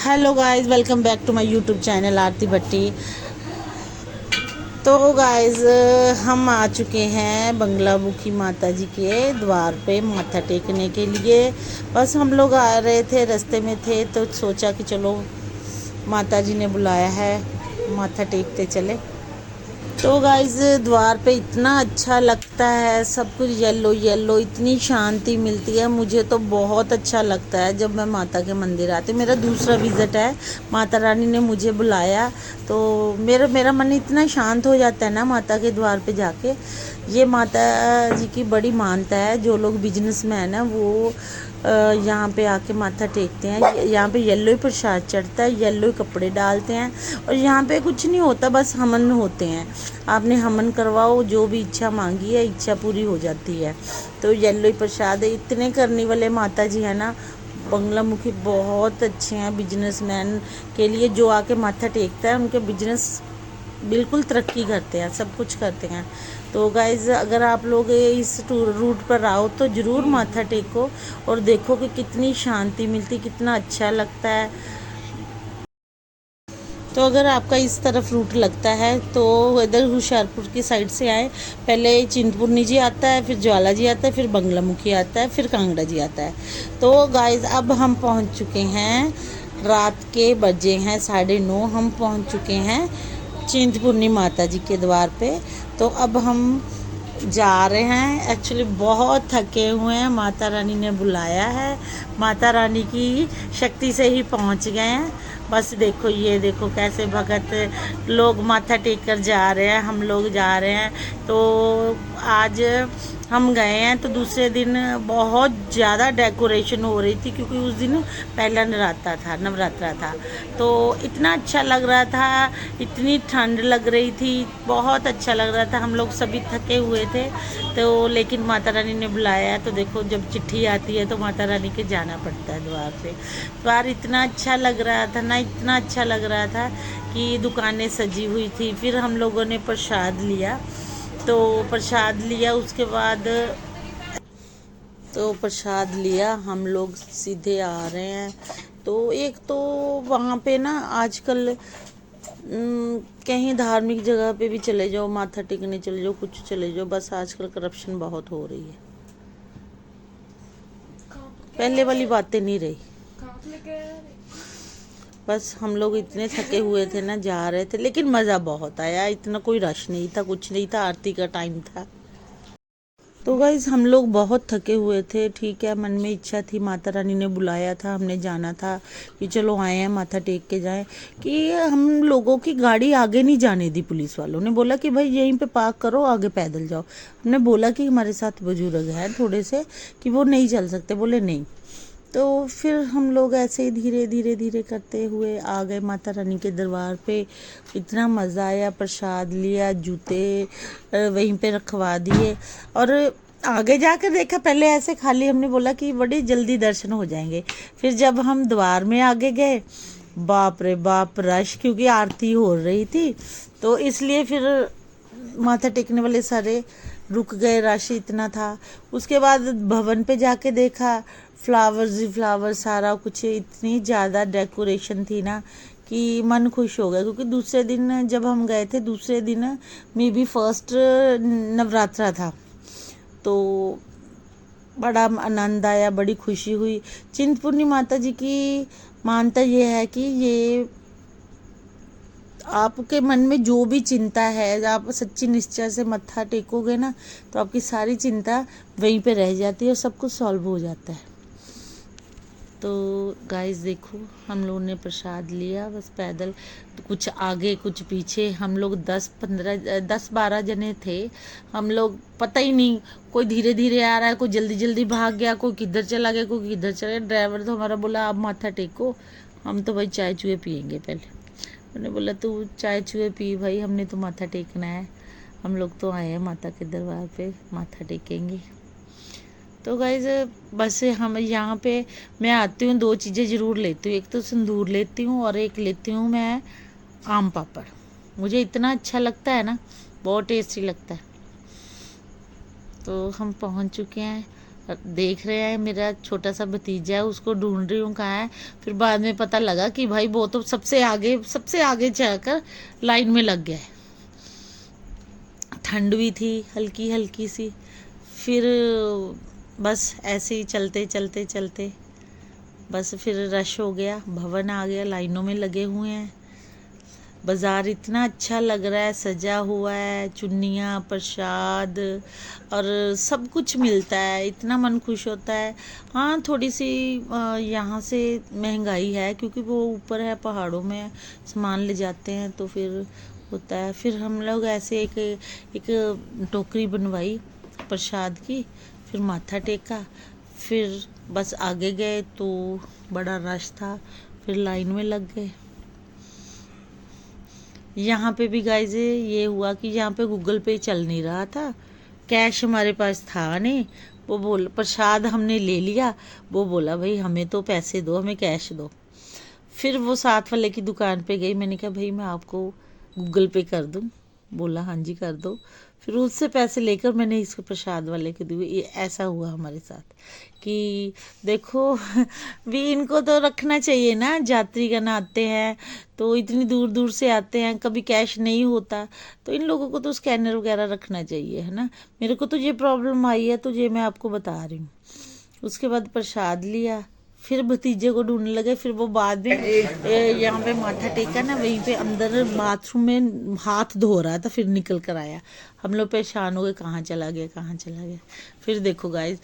Hello guys, welcome back to my YouTube channel Aarti Bhatti. तो guys, हम आ चुके हैं बंगलामुखी माता जी के द्वार पे माथा टेकने के लिए। बस हम लोग आ रहे थे, रास्ते में थे तो सोचा कि चलो माता जी ने बुलाया है, माथा टेकते चले। तो गाइस, द्वार पे इतना अच्छा लगता है, सब कुछ येलो येलो, इतनी शांति मिलती है। मुझे तो बहुत अच्छा लगता है जब मैं माता के मंदिर आती हूँ। मेरा दूसरा विज़िट है, माता रानी ने मुझे बुलाया तो मेरा मेरा मन इतना शांत हो जाता है ना माता के द्वार पे जाके। ये माता जी की बड़ी मानता है। जो लोग बिजनेसमैन हैं वो यहाँ पे आके माथा टेकते हैं। यहाँ पे येलो ही प्रसाद चढ़ता है, येलो ही कपड़े डालते हैं और यहाँ पे कुछ नहीं होता, बस हवन होते हैं। आपने हवन करवाओ, जो भी इच्छा मांगी है इच्छा पूरी हो जाती है। तो येलो ही प्रसाद है। इतने करने वाले माता जी है ना, बंगलामुखी बहुत अच्छे हैं बिजनेसमैन के लिए। जो आके माथा टेकता है उनके बिजनेस बिल्कुल तरक्की करते हैं, सब कुछ करते हैं। तो गाइज़, अगर आप लोग इस रूट पर आओ तो ज़रूर माथा टेको और देखो कि कितनी शांति मिलती, कितना अच्छा लगता है। तो अगर आपका इस तरफ रूट लगता है तो इधर होशियारपुर की साइड से आए। पहले चिंतपूर्णी जी आता है, फिर ज्वाला जी आता है, फिर बंगलामुखी आता है, फिर कांगड़ा जी आता है। तो गाइज़, अब हम पहुंच चुके हैं, रात के बजे हैं 9:30। हम पहुंच चुके हैं चिंतपूर्णी माता जी के द्वार पे। तो अब हम जा रहे हैं। एक्चुअली बहुत थके हुए हैं, माता रानी ने बुलाया है, माता रानी की शक्ति से ही पहुंच गए हैं। बस देखो, ये देखो कैसे भगत लोग माथा टेक कर जा रहे हैं, हम लोग जा रहे हैं। तो आज हम गए हैं तो दूसरे दिन बहुत ज़्यादा डेकोरेशन हो रही थी, क्योंकि उस दिन पहला नवरात्रा था। तो इतना अच्छा लग रहा था, इतनी ठंड लग रही थी, बहुत अच्छा लग रहा था। हम लोग सभी थके हुए थे तो लेकिन माता रानी ने बुलाया है। तो देखो, जब चिट्ठी आती है तो माता रानी के जाना पड़ता है द्वार पे। द्वार इतना अच्छा लग रहा था ना, इतना अच्छा लग रहा था कि दुकानें सजी हुई थी। फिर हम लोगों ने प्रसाद लिया। तो प्रसाद लिया, उसके बाद तो प्रसाद लिया, हम लोग सीधे आ रहे हैं। तो एक तो वहाँ पे ना आजकल कहीं धार्मिक जगह पे भी चले जाओ, माथा टेकने चले जाओ, कुछ चले जाओ, बस आजकल करप्शन बहुत हो रही है। पहले वाली बातें नहीं रही। बस हम लोग इतने थके हुए थे ना, जा रहे थे, लेकिन मज़ा बहुत आया। इतना कोई रश नहीं था, कुछ नहीं था, आरती का टाइम था। तो गाइज, हम लोग बहुत थके हुए थे। ठीक है, मन में इच्छा थी, माता रानी ने बुलाया था, हमने जाना था कि चलो आए हैं माथा टेक के जाएं। कि हम लोगों की गाड़ी आगे नहीं जाने दी। पुलिस वालों ने बोला कि भाई यहीं पे पार्क करो, आगे पैदल जाओ। हमने बोला कि हमारे साथ बुजुर्ग हैं थोड़े से, कि वो नहीं चल सकते। बोले नहीं। तो फिर हम लोग ऐसे ही धीरे धीरे धीरे करते हुए आ गए माता रानी के दरबार पे। इतना मज़ा आया, प्रसाद लिया, जूते वहीं पे रखवा दिए और आगे जाकर देखा। पहले ऐसे खाली, हमने बोला कि बड़ी जल्दी दर्शन हो जाएंगे। फिर जब हम द्वार में आगे गए, बाप रे बाप रश, क्योंकि आरती हो रही थी तो इसलिए फिर माथा टेकने वाले सारे रुक गए, रश इतना था। उसके बाद भवन पे जाके देखा, फ्लावर्स ही फ्लावर, सारा कुछ, इतनी ज़्यादा डेकोरेशन थी ना कि मन खुश हो गया। क्योंकि दूसरे दिन जब हम गए थे, दूसरे दिन मे बी फर्स्ट नवरात्रा था। तो बड़ा आनंद आया, बड़ी खुशी हुई। चिंतपूर्णी माता जी की मानता ये है कि ये आपके मन में जो भी चिंता है, आप सच्ची निश्चय से मत्था टेकोगे ना, तो आपकी सारी चिंता वहीं पे रह जाती है और सब कुछ सॉल्व हो जाता है। तो गाइस देखो, हम लोगों ने प्रसाद लिया, बस पैदल, तो कुछ आगे कुछ पीछे, हम लोग 10-12 जने थे। हम लोग पता ही नहीं, कोई धीरे धीरे आ रहा है, कोई जल्दी जल्दी भाग गया, कोई किधर चला गया, कोई किधर चला गया। ड्राइवर तो हमारा बोला आप माथा टेको, हम तो भाई चाय चूहे पियेंगे पहले। मैंने बोला तू चाय चूहे पी भाई, हमने तो माथा टेकना है, हम लोग तो आए हैं माता के दरबार पे, माथा टेकेंगे। तो गाइज, बस हम यहाँ पे मैं आती हूँ, दो चीज़ें ज़रूर लेती हूँ। एक तो सिंदूर लेती हूँ और एक लेती हूँ मैं आम पापड़। मुझे इतना अच्छा लगता है ना, बहुत टेस्टी लगता है। तो हम पहुँच चुके हैं देख रहे हैं मेरा छोटा सा भतीजा है, उसको ढूंढ रही हूँ कहाँ है। फिर बाद में पता लगा कि भाई वो तो सबसे आगे जाकर लाइन में लग गया है। ठंड भी थी हल्की हल्की सी। फिर बस ऐसे ही चलते चलते चलते बस फिर रश हो गया, भवन आ गया, लाइनों में लगे हुए हैं। बाज़ार इतना अच्छा लग रहा है, सजा हुआ है, चुन्नियाँ, प्रसाद और सब कुछ मिलता है, इतना मन खुश होता है। हाँ थोड़ी सी यहाँ से महंगाई है क्योंकि वो ऊपर है, पहाड़ों में सामान ले जाते हैं तो फिर होता है। फिर हम लोग ऐसे एक टोकरी बनवाई प्रसाद की, फिर माथा टेका, फिर बस आगे गए तो बड़ा रश था, फिर लाइन में लग गए। यहाँ पे भी गाइज ये हुआ कि यहाँ पे गूगल पे चल नहीं रहा था, कैश हमारे पास था नहीं। वो बोल प्रसाद हमने ले लिया, वो बोला भाई हमें तो पैसे दो, हमें कैश दो। फिर वो साथ वाले की दुकान पे गई, मैंने कहा भाई मैं आपको गूगल पे कर दूँ, बोला हाँ जी कर दो। फिर उससे पैसे लेकर मैंने इसको प्रसाद वाले को दिए। ये ऐसा हुआ हमारे साथ कि देखो भी इनको तो रखना चाहिए ना, यात्रीगण आते हैं तो इतनी दूर दूर से आते हैं, कभी कैश नहीं होता तो इन लोगों को तो स्कैनर वगैरह रखना चाहिए, है ना। मेरे को तो ये प्रॉब्लम आई है तो ये मैं आपको बता रही हूँ। उसके बाद प्रसाद लिया, फिर भतीजे को ढूंढने लगे। फिर वो बाद में यहाँ पे माथा टेका ना, वहीं पे अंदर बाथरूम में हाथ धो रहा था, फिर निकल कर आया। हम लोग परेशान हो गए, कहाँ चला गया कहाँ चला गया। फिर देखो गाइस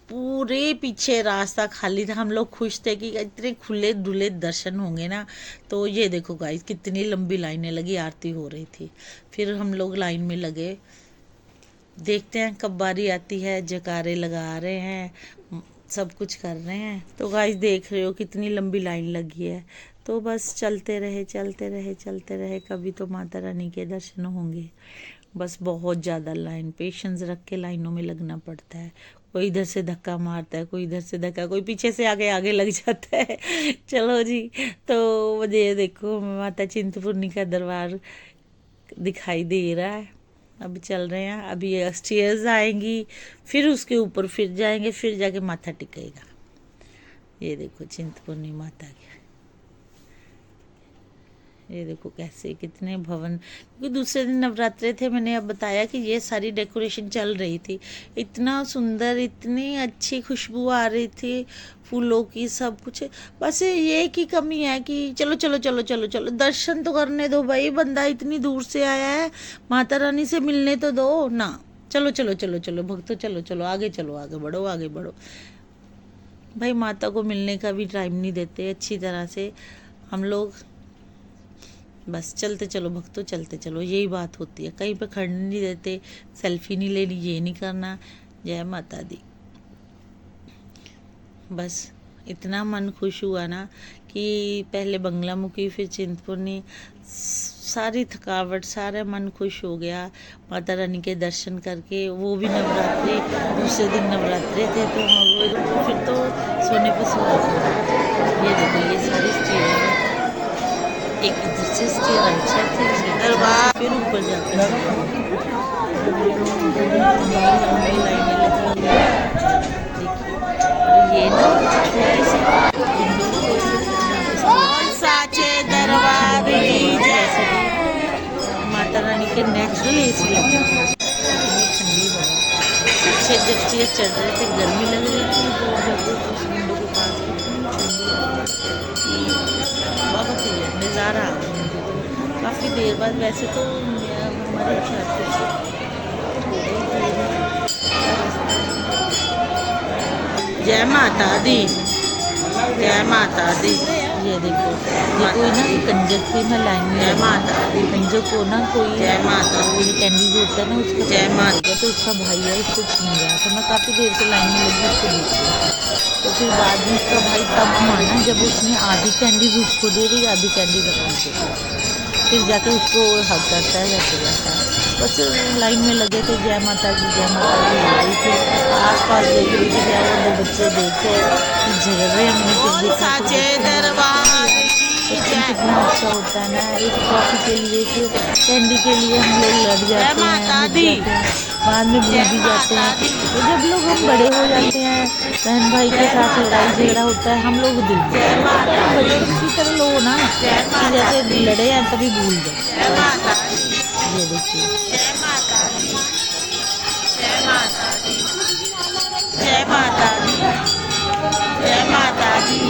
पूरे पीछे रास्ता खाली था, हम लोग खुश थे कि इतने खुले डुले दर्शन होंगे ना। तो ये देखो गाइस कितनी लंबी लाइनें लगी, आरती हो रही थी। फिर हम लोग लाइन में लगे, देखते हैं कब बारी आती है, जयकारे लगा रहे हैं, सब कुछ कर रहे हैं। तो गाइस देख रहे हो कितनी लंबी लाइन लगी है। तो बस चलते रहे चलते रहे चलते रहे, कभी तो माता रानी के दर्शन होंगे। बस बहुत ज़्यादा लाइन, पेशेंस रख के लाइनों में लगना पड़ता है। कोई इधर से धक्का मारता है, कोई इधर से धक्का, कोई पीछे से आगे आगे लग जाता है। चलो जी, तो ये देखो माता चिंतपूर्णी का दरबार दिखाई दे रहा है। अब चल रहे हैं, अभी ये स्टेयर्स आएंगी, फिर उसके ऊपर फिर जाएंगे, फिर जाके माथा टिकेगा। ये देखो चिंतपूर्णी माता की, ये देखो कैसे कितने भवन, क्योंकि दूसरे दिन नवरात्रे थे, मैंने अब बताया कि ये सारी डेकोरेशन चल रही थी। इतना सुंदर, इतनी अच्छी खुशबू आ रही थी फूलों की, सब कुछ। बस ये की कमी है कि चलो चलो चलो चलो चलो दर्शन तो करने दो भाई, बंदा इतनी दूर से आया है, माता रानी से मिलने तो दो ना। चलो चलो चलो चलो भक्तों, चलो चलो आगे चलो, आगे बढ़ो आगे बढ़ो। भाई माता को मिलने का भी टाइम नहीं देते अच्छी तरह से हम लोग। बस चलते चलो भक्तों, चलते चलो, यही बात होती है। कहीं पे खड़ने नहीं देते, सेल्फी नहीं लेनी, ये नहीं करना। जय माता दी। बस इतना मन खुश हुआ ना कि पहले बंगला मुखी, फिर चिंतपूर्णी, सारी थकावट, सारा मन खुश हो गया माता रानी के दर्शन करके। वो भी नवरात्रे, दूसरे दिन नवरात्रे थे तो फिर तो सोने पर सुहागा। ये देखो ये सारी स्टेज, एक इधर से स्टेज अच्छा थी, फिर ऊपर जाकर लंबी लाइनें लगी हैं। ये ना छोटी सी साचे दरबार की जैसे माता रानी के नेचुरल एसी लगे, ठंडी हवा। पीछे जब चेयर चढ़ रहे थे गर्मी लग रही थी, तो जब उस विंडो के पास बहुत ही नज़ारा काफ़ी देर बाद। वैसे तो हमारे हुशियारपुर से जय माता दी, जय माता दी। ये देखो ये कोई ना कंजक की मैं लाइन में, जय माता दी। कंजक को ना कोई जय माता, वो जो कैंडीज होता है ना उसका जय माता, तो उसका भाई है, उसको छीन गया। तो मैं काफ़ी देर से लाइन में लगी उसको देखी। तो फिर बाद में उसका भाई तब माना जब उसने आधी कैंडीज उसको दे दी, आधी कैंडीज अपन को, फिर जाके उसको हक करता है, वैसे जाता है। बस लाइन में लगे थे, जय माता दी जय माता दी हो रही थी। आस पास देख रही थी क्या, वो दो बच्चे देखे झगड़ रहे हैं, मैंने फिर देखा तो कितना ऐसा होता है ना, एक कॉफ़ी के लिए, एक कैंडी के लिए हम लोग लड़ जाते हैं, मिट जाते हैं, बाद में भूल भी जाते हैं। तो जब लोग हम बड़े हो जाते हैं, बहन भाई के साथ लड़ाई झगड़ा होता है, हम लोग दिल में बचपन की तरह लो ना, कि जैसे लड़े हैं तभी भूल जाए। ये देखिए, जय माता दी, जय माता दी।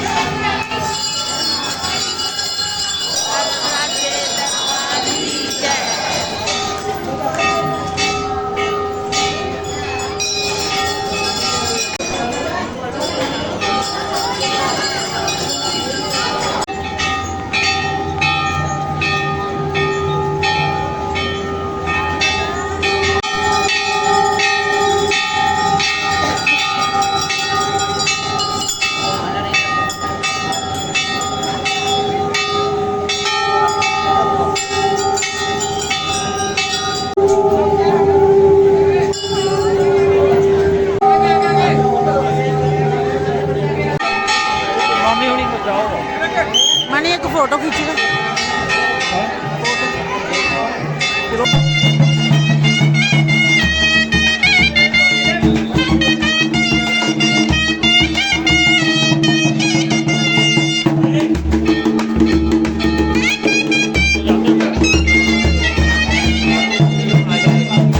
मनी एक फोटो खींचेगा।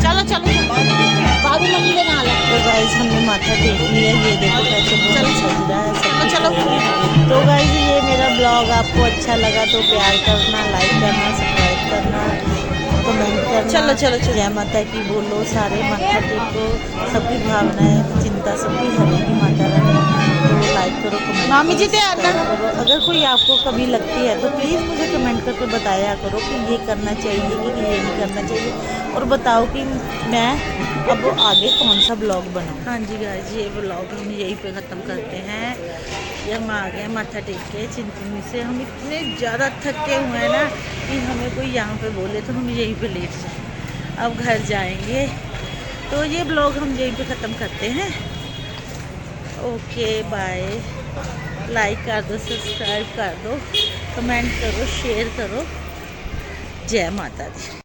चलो चलो, बाबू मम्मी के नाल है। तो गाइस हमने माथा टेक लिया, ये देखो कैसे चल सज रहा है। चलो चलो। तो गाइस ये मेरा ब्लॉग आपको अच्छा लगा तो प्यार करना, लाइक करना, सब्सक्राइब करना, कमेंट करना। चलो चलो चलो। जय माता की बोलो, सारे माथा टेको, सबकी भावनाएं चिंता सबकी हरेगी माता रानी। तो लाइक करो, कमेंट मामी जी करो, सब्सक्राइब करो। अगर कोई आपको कभी लगती है तो प्लीज़ मुझे कमेंट करके बताया करो कि ये करना चाहिए कि ये नहीं करना चाहिए, और बताओ कि मैं अब आगे कौन सा ब्लॉग बनाऊँ। हाँ जी गाइस, ये ब्लॉग हम यहीं पे ख़त्म करते हैं। ये हम आ गए माथा टेक के चिंतनी से। हम इतने ज़्यादा थके हुए हैं ना कि हमें कोई यहाँ पे बोले तो हम यहीं पे लेट जाएं। अब घर जाएंगे। तो ये ब्लॉग हम यहीं पे ख़त्म करते हैं। Okay bye. लाइक कर दो, सब्सक्राइब कर दो, कमेंट करो, शेयर करो। जय माता दी।